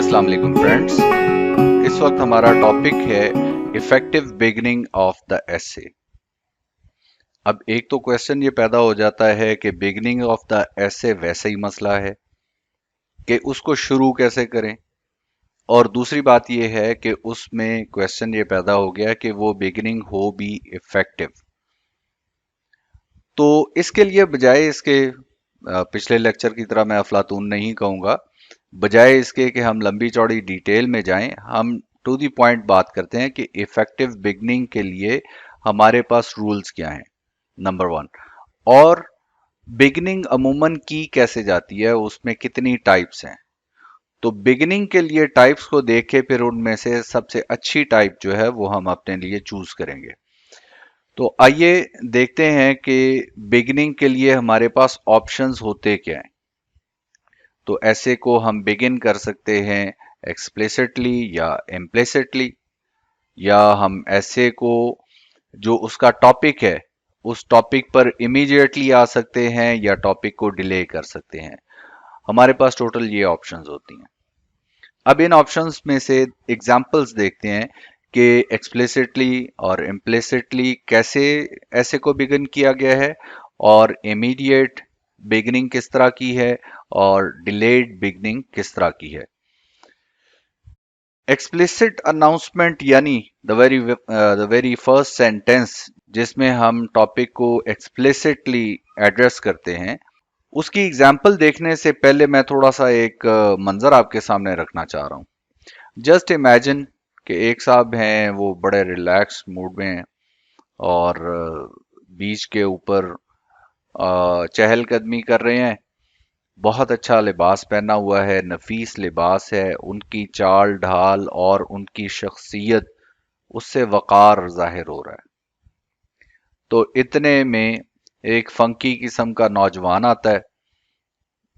अस्सलाम वालेकुम फ्रेंड्स। इस वक्त हमारा टॉपिक है effective beginning of the essay. अब एक तो क्वेश्चन ये पैदा हो जाता है कि बिगनिंग ऑफ द एसे वैसे ही मसला है कि उसको शुरू कैसे करें, और दूसरी बात ये है कि उसमें क्वेश्चन ये पैदा हो गया कि वो बिगनिंग हो भी इफेक्टिव। तो इसके लिए बजाय इसके पिछले लेक्चर की तरह मैं अफलातून नहीं कहूँगा, बजाय इसके कि हम लंबी चौड़ी डिटेल में जाएं, हम टू दी पॉइंट बात करते हैं कि इफेक्टिव बिगनिंग के लिए हमारे पास रूल्स क्या हैं, नंबर वन। और बिगनिंग अमूमन की कैसे जाती है, उसमें कितनी टाइप्स हैं। तो बिगनिंग के लिए टाइप्स को देख के फिर उनमें से सबसे अच्छी टाइप जो है वो हम अपने लिए चूज करेंगे। तो आइए देखते हैं कि बिगनिंग के लिए हमारे पास ऑप्शंस होते क्या हैं। तो ऐसे को हम बिगिन कर सकते हैं एक्सप्लिसिटली या इम्प्लिसिटली, या हम ऐसे को जो उसका टॉपिक है उस टॉपिक पर इमीडिएटली आ सकते हैं या टॉपिक को डिले कर सकते हैं। हमारे पास टोटल ये ऑप्शंस होती हैं। अब इन ऑप्शंस में से एग्जांपल्स देखते हैं कि एक्सप्लिसिटली और इम्प्लिसिटली कैसे ऐसे को बिगिन किया गया है, और इमीडिएट बिगिनिंग किस तरह की है, और डिलेड बिगिनिंग किस तरह की है। एक्सप्लिसिट अनाउंसमेंट यानी द वेरी फर्स्ट सेंटेंस जिसमें हम टॉपिक को एक्सप्लिसिटली एड्रेस करते हैं, उसकी एग्जाम्पल देखने से पहले मैं थोड़ा सा एक मंजर आपके सामने रखना चाह रहा हूँ। जस्ट इमेजिन कि एक साहब हैं, वो बड़े रिलैक्स मूड में हैं और बीच के ऊपर चहलकदमी कर रहे हैं। बहुत अच्छा लिबास पहना हुआ है, नफीस लिबास है, उनकी चाल ढाल और उनकी शख्सियत, उससे वकार जाहिर हो रहा है। तो इतने में एक फंकी किस्म का नौजवान आता है।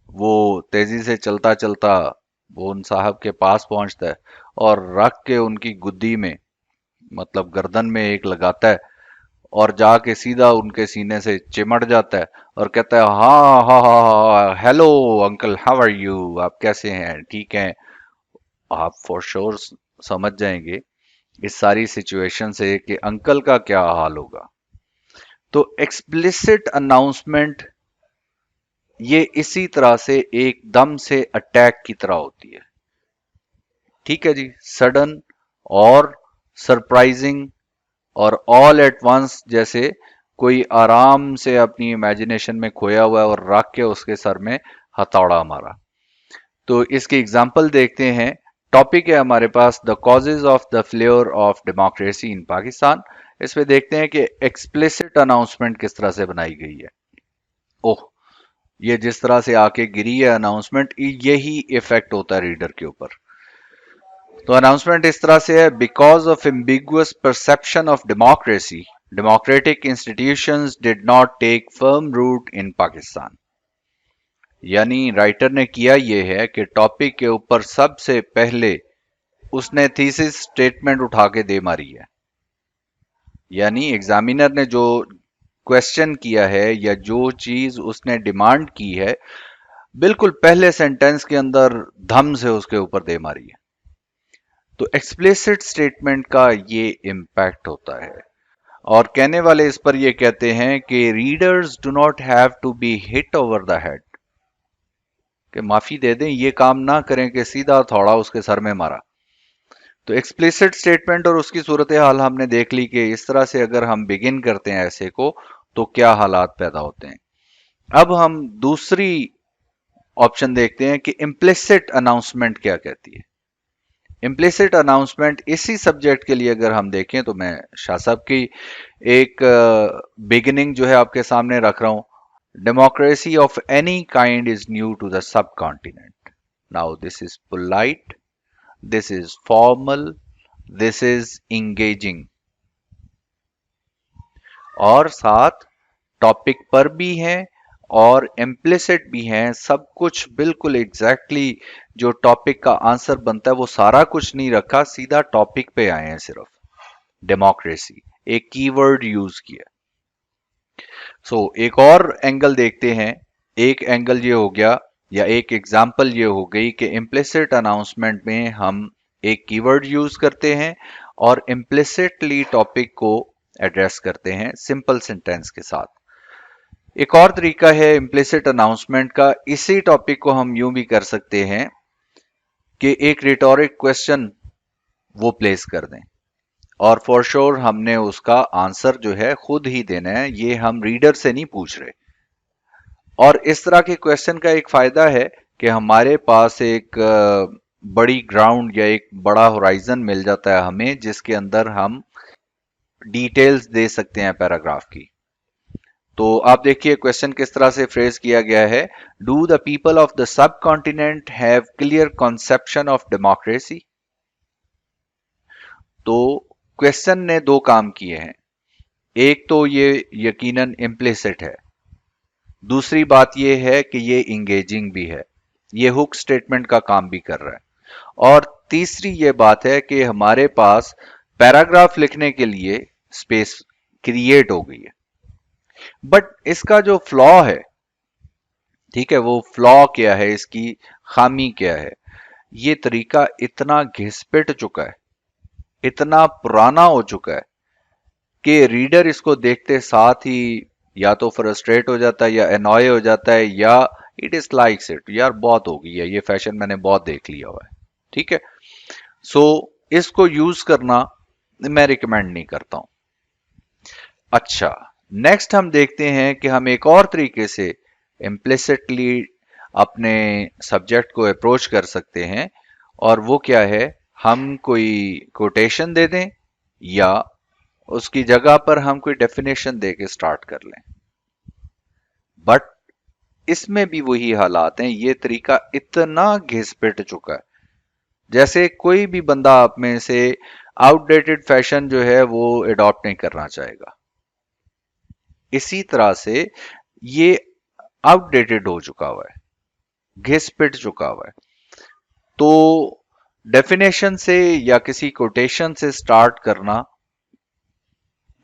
वो तेजी से चलता चलता वो उन साहब के पास पहुंचता है और रख के उनकी गुद्दी में, मतलब गर्दन में एक लगाता है, और जाके सीधा उनके सीने से चिमट जाता है और कहता है, हाँ हाँ हाँ हाँ, hello uncle, how are you, आप कैसे हैं, ठीक हैं। आप फॉर श्योर समझ जाएंगे इस सारी सिचुएशन से कि अंकल का क्या हाल होगा। तो एक्सप्लिसिट अनाउंसमेंट ये इसी तरह से एकदम से अटैक की तरह होती है। ठीक है जी, सडन और सरप्राइजिंग और ऑल एट वंस, जैसे कोई आराम से अपनी इमेजिनेशन में खोया हुआ है और रख के उसके सर में हथौड़ा मारा। तो इसकी एग्जांपल देखते हैं। टॉपिक है हमारे पास the causes of the failure of democracy in Pakistan. इसमें देखते हैं कि एक्सप्लिसिट अनाउंसमेंट किस तरह से बनाई गई है। ओह, ये जिस तरह से आके गिरी है अनाउंसमेंट, यही इफेक्ट होता है रीडर के ऊपर। तो अनाउंसमेंट इस तरह से है, because of ambiguous perception of democracy, democratic institutions did not take firm root in Pakistan. यानी राइटर ने किया यह है कि टॉपिक के ऊपर सबसे पहले उसने थीसिस स्टेटमेंट उठा के दे मारी है। यानी एग्जामिनर ने जो क्वेश्चन किया है या जो चीज उसने डिमांड की है, बिल्कुल पहले सेंटेंस के अंदर धम से उसके ऊपर दे मारी है। तो एक्सप्लिसिट स्टेटमेंट का ये इम्पैक्ट होता है, और कहने वाले इस पर ये कहते हैं कि readers do not have to be hit over the head, कि माफी दे दें, ये काम ना करें कि सीधा थोड़ा उसके सर में मारा। तो एक्सप्लिसिट स्टेटमेंट और उसकी सूरत हाल हमने देख ली कि इस तरह से अगर हम बिगिन करते हैं ऐसे को तो क्या हालात पैदा होते हैं। अब हम दूसरी ऑप्शन देखते हैं कि इम्प्लिसिट अनाउंसमेंट क्या कहती है। इम्प्लिसिट अनाउंसमेंट इसी सब्जेक्ट के लिए अगर हम देखें तो मैं शाह साहब की एक बिगिनिंग जो है आपके सामने रख रहा हूं। Democracy of any kind is new to the subcontinent. Now this is polite, this is formal, this is engaging, और साथ टॉपिक पर भी हैं और इम्प्लिसिट भी हैं। सब कुछ बिल्कुल एग्जैक्टली जो टॉपिक का आंसर बनता है वो सारा कुछ नहीं रखा, सीधा टॉपिक पे आए हैं, सिर्फ डेमोक्रेसी एक कीवर्ड यूज किया। सो एक और एंगल देखते हैं। एक एंगल ये हो गया या एक एग्जाम्पल ये हो गई कि इम्प्लिसिट अनाउंसमेंट में हम एक कीवर्ड यूज करते हैं और इम्प्लिसिटली टॉपिक को एड्रेस करते हैं सिंपल सेंटेंस के साथ। एक और तरीका है इम्प्लिसिट अनाउंसमेंट का, इसी टॉपिक को हम यूं भी कर सकते हैं कि एक रिटोरिक क्वेश्चन वो प्लेस कर दें और फॉर श्योर हमने उसका आंसर जो है खुद ही देना है, ये हम रीडर से नहीं पूछ रहे। और इस तरह के क्वेश्चन का एक फायदा है कि हमारे पास एक बड़ी ग्राउंड या एक बड़ा होराइजन मिल जाता है हमें, जिसके अंदर हम डिटेल्स दे सकते हैं पैराग्राफ की। तो आप देखिए क्वेश्चन किस तरह से फ्रेज किया गया है। Do the people of the sub continent have clear conception of democracy. तो क्वेश्चन ने दो काम किए हैं, एक तो ये यकीनन इम्प्लिसिट है, दूसरी बात ये है कि ये इंगेजिंग भी है, ये हुक स्टेटमेंट का काम भी कर रहा है, और तीसरी ये बात है कि हमारे पास पैराग्राफ लिखने के लिए स्पेस क्रिएट हो गई है। बट इसका जो फ्लॉ है, ठीक है, वो फ्लॉ क्या है, इसकी खामी क्या है, ये तरीका इतना घिस-पिट चुका है, इतना पुराना हो चुका है कि रीडर इसको देखते साथ ही या तो फ्रस्ट्रेट हो जाता है या एनॉय हो जाता है या इट इज लाइक्स इट, यार बहुत हो गई है ये फैशन, मैंने बहुत देख लिया हुआ है। ठीक है, सो इसको यूज करना मैं रिकमेंड नहीं करता हूं। अच्छा, नेक्स्ट हम देखते हैं कि हम एक और तरीके से इम्प्लिसिटली अपने सब्जेक्ट को अप्रोच कर सकते हैं, और वो क्या है, हम कोई कोटेशन दे दें या उसकी जगह पर हम कोई डेफिनेशन दे के स्टार्ट कर लें। बट इसमें भी वही हालात हैं, ये तरीका इतना घिस पिट चुका है, जैसे कोई भी बंदा आप में से आउटडेटेड फैशन जो है वो अडॉप्ट नहीं करना चाहेगा। इसी तरह से ये आउटडेटेड हो चुका हुआ है, घिस पिट चुका हुआ है। तो डेफिनेशन से या किसी कोटेशन से स्टार्ट करना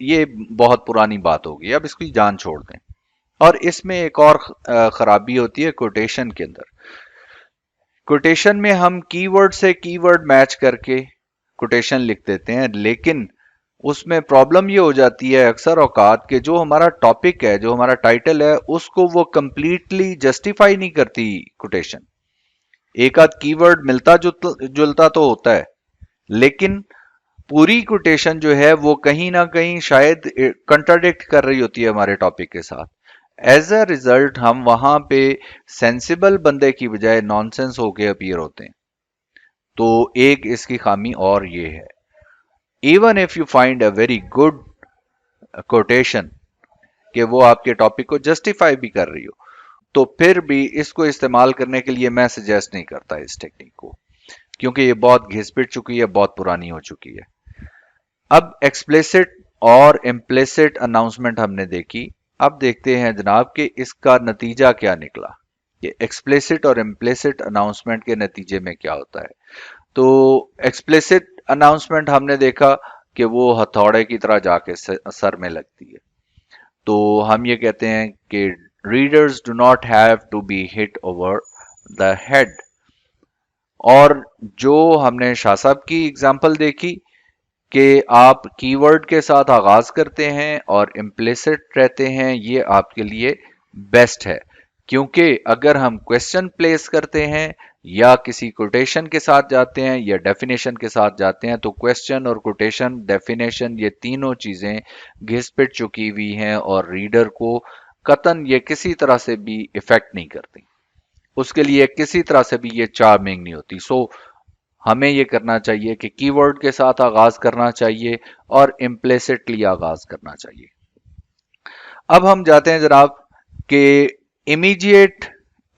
ये बहुत पुरानी बात होगी, अब इसकी जान छोड़ दें। और इसमें एक और खराबी होती है कोटेशन के अंदर। कोटेशन में हम कीवर्ड से कीवर्ड मैच करके कोटेशन लिख देते हैं, लेकिन उसमें प्रॉब्लम ये हो जाती है अक्सर औकात के जो हमारा टॉपिक है, जो हमारा टाइटल है, उसको वो कंप्लीटली जस्टिफाई नहीं करती कोटेशन। एक आध कीवर्ड मिलता जुलता तो होता है, लेकिन पूरी कोटेशन जो है वो कहीं ना कहीं शायद कंट्राडिक्ट कर रही होती है हमारे टॉपिक के साथ। एज अ रिजल्ट हम वहां पे सेंसिबल बंदे की बजाय नॉनसेंस होके अपीयर होते हैं। तो एक इसकी खामी और ये है, even if you find a very good quotation कि वो आपके टॉपिक को जस्टिफाई भी कर रही हो, तो फिर भी इसको इस्तेमाल करने के लिए मैं सजेस्ट नहीं करता इस टेक्निक को, क्योंकि ये बहुत घिस-पिट चुकी है, बहुत पुरानी हो चुकी है। अब एक्सप्लिसिट और इम्प्लिसिट अनाउंसमेंट हमने देखी, अब देखते हैं जनाब कि इसका नतीजा क्या निकला, कि एक्सप्लिसिट और इम्प्लिसिट अनाउंसमेंट के नतीजे में क्या होता है। तो एक्सप्लिसिट अनाउंसमेंट हमने देखा कि वो हथौड़े की तरह जाके सर में लगती है। तो हम ये कहते हैं कि readers do not have to be hit over the head. और जो हमने शाह साहब की एग्जांपल देखी कि आप कीवर्ड के साथ आगाज करते हैं और इम्प्लिसिट रहते हैं, ये आपके लिए बेस्ट है, क्योंकि अगर हम क्वेश्चन प्लेस करते हैं या किसी कोटेशन के साथ जाते हैं या डेफिनेशन के साथ जाते हैं, तो क्वेश्चन और कोटेशन, डेफिनेशन, ये तीनों चीजें घिस-पिट चुकी हुई हैं और रीडर को कतन ये किसी तरह से भी इफेक्ट नहीं करती, उसके लिए किसी तरह से भी ये चार्मिंग नहीं होती। सो हमें ये करना चाहिए कि कीवर्ड के साथ आगाज करना चाहिए और इम्प्लिसिटली आगाज करना चाहिए। अब हम जाते हैं जनाब कि इमीडिएट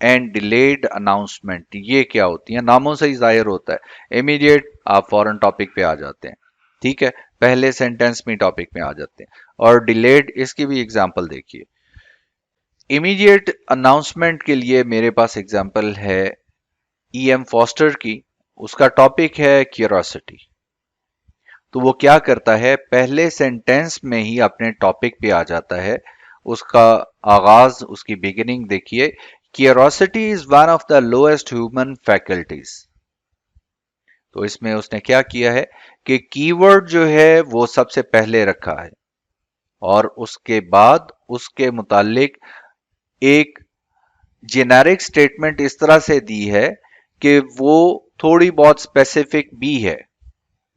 एंड डिलेड अनाउंसमेंट ये क्या होती है। नामों से ही जाहिर होता है, इमीडिएट आप फॉरन टॉपिक पे आ जाते हैं, ठीक है, पहले सेंटेंस में टॉपिक में आ जाते हैं, और डिलेड इसकी भी एग्जांपल देखिए। इमीडिएट अनाउंसमेंट के लिए मेरे पास एग्जांपल है E.M. फॉस्टर की, उसका टॉपिक है क्यूरोसिटी। तो वो क्या करता है, पहले सेंटेंस में ही अपने टॉपिक पे आ जाता है। उसका आगाज, उसकी बिगिनिंग देखिए curiosity is one of the lowest human faculties. तो इसमें उसने क्या किया है कि कीवर्ड जो है वो सबसे पहले रखा है और उसके बाद उसके मुतालिक एक जेनेरिक स्टेटमेंट इस तरह से दी है कि वो थोड़ी बहुत स्पेसिफिक भी है,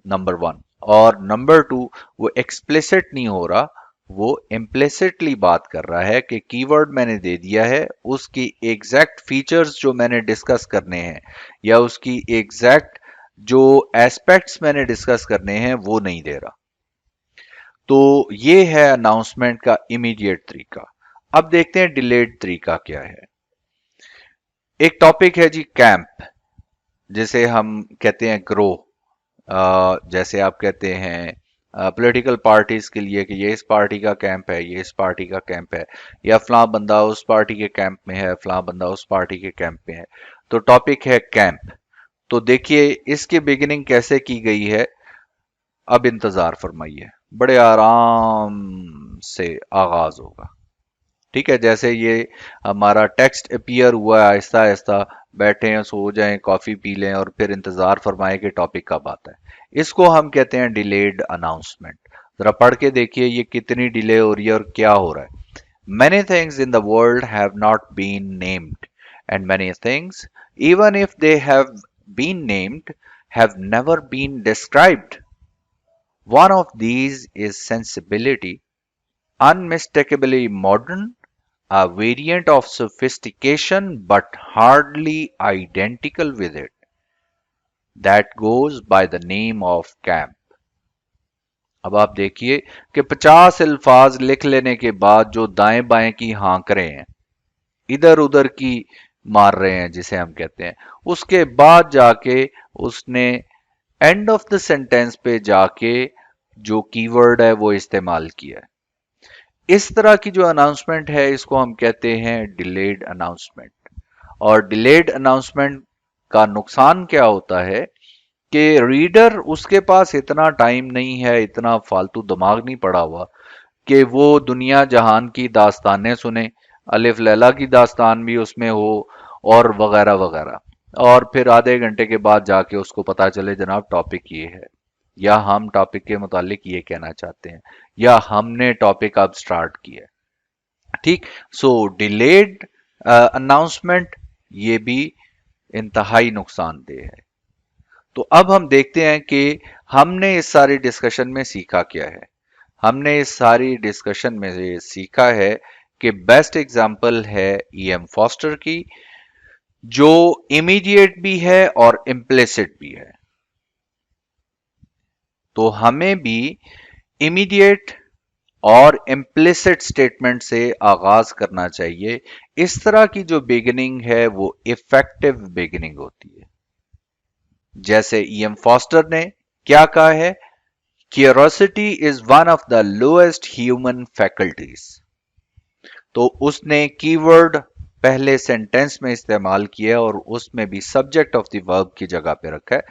नंबर वन। और नंबर टू, वो एक्सप्लिसिट नहीं हो रहा, वो इम्प्लिसिटली बात कर रहा है कि कीवर्ड मैंने दे दिया है, उसकी एग्जैक्ट फीचर्स जो मैंने डिस्कस करने हैं या उसकी एग्जैक्ट जो एस्पेक्ट्स मैंने डिस्कस करने हैं वो नहीं दे रहा। तो ये है अनाउंसमेंट का इमीडिएट तरीका। अब देखते हैं डिलेड तरीका क्या है। एक टॉपिक है जी कैंप, जिसे हम कहते हैं ग्रो। जैसे आप कहते हैं पॉलिटिकल पार्टीज के लिए कि ये इस पार्टी का कैंप है, ये इस पार्टी का कैंप है, या फलां बंदा उस पार्टी के कैंप में है, फलां बंदा उस पार्टी के कैंप में है। तो टॉपिक है कैंप। तो देखिए इसकी बिगिनिंग कैसे की गई है। अब इंतजार फरमाइए, बड़े आराम से आगाज होगा। ठीक है, जैसे ये हमारा टेक्स्ट अपीयर हुआ है, आहिस्ता आहिस्ता बैठे हैं, सो जाएं, कॉफी पी लें और फिर इंतजार फरमाएं कि टॉपिक कब आता है। इसको हम कहते हैं डिलेड अनाउंसमेंट। जरा पढ़ के देखिए ये कितनी डिले हो रही है और क्या हो रहा है। Many things in the world have not been named, and many things, even if they have been named, have never been described. One of these is sensibility, unmistakably modern, a variant of sophistication but hardly identical with it, that goes by the name of camp. अब आप देखिए कि 50 अल्फाज लिख लेने के बाद जो दाएं बाएं की हाँक रहे हैं, इधर उधर की मार रहे हैं जिसे हम कहते हैं, उसके बाद जाके उसने एंड ऑफ द सेंटेंस पे जाके जो कीवर्ड है वो इस्तेमाल किया है। इस तरह की जो अनाउंसमेंट है इसको हम कहते हैं डिलेड अनाउंसमेंट। और डिलेड अनाउंसमेंट का नुकसान क्या होता है कि रीडर, उसके पास इतना टाइम नहीं है, इतना फालतू दिमाग नहीं पड़ा हुआ कि वो दुनिया जहान की दास्तानें सुने, अलिफ लैला की दास्तान भी उसमें हो और वगैरह वगैरह, और फिर आधे घंटे के बाद जाके उसको पता चले जनाब टॉपिक ये है, या हम टॉपिक के मुतालिक ये कहना चाहते हैं, या हमने टॉपिक अब स्टार्ट किया है। ठीक। सो डिलेड अनाउंसमेंट ये भी इंतहाई नुकसानदेह है। तो अब हम देखते हैं कि हमने इस सारी डिस्कशन में सीखा क्या है। हमने इस सारी डिस्कशन में से सीखा है कि बेस्ट एग्जांपल है ईएम फॉस्टर की, जो इमीडिएट भी है और इम्प्लिसिट भी है। तो हमें भी इमीडिएट और इम्प्लिसिट स्टेटमेंट से आगाज करना चाहिए। इस तरह की जो बिगिनिंग है वो इफेक्टिव बिगिनिंग होती है। जैसे ईएम फॉस्टर ने क्या कहा है, curiosity is one of the lowest human faculties. तो उसने कीवर्ड पहले सेंटेंस में इस्तेमाल किया और उसमें भी सब्जेक्ट ऑफ द वर्ब की जगह पे रखा है,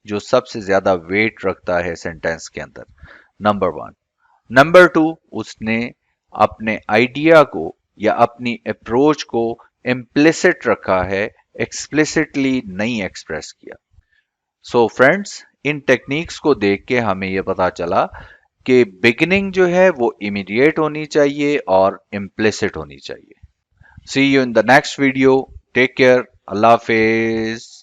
जो सबसे ज्यादा वेट रखता है सेंटेंस के अंदर, नंबर वन। नंबर टू, उसने अपने आइडिया को या अपनी अप्रोच को इम्प्लिसिट रखा है, एक्सप्लिसिटली नहीं एक्सप्रेस किया। सो फ्रेंड्स, इन टेक्निक्स को देख के हमें यह पता चला कि बिगिनिंग जो है वो इमीडिएट होनी चाहिए और इम्प्लिसिट होनी चाहिए। See you in the next video, take care, Allah Hafiz.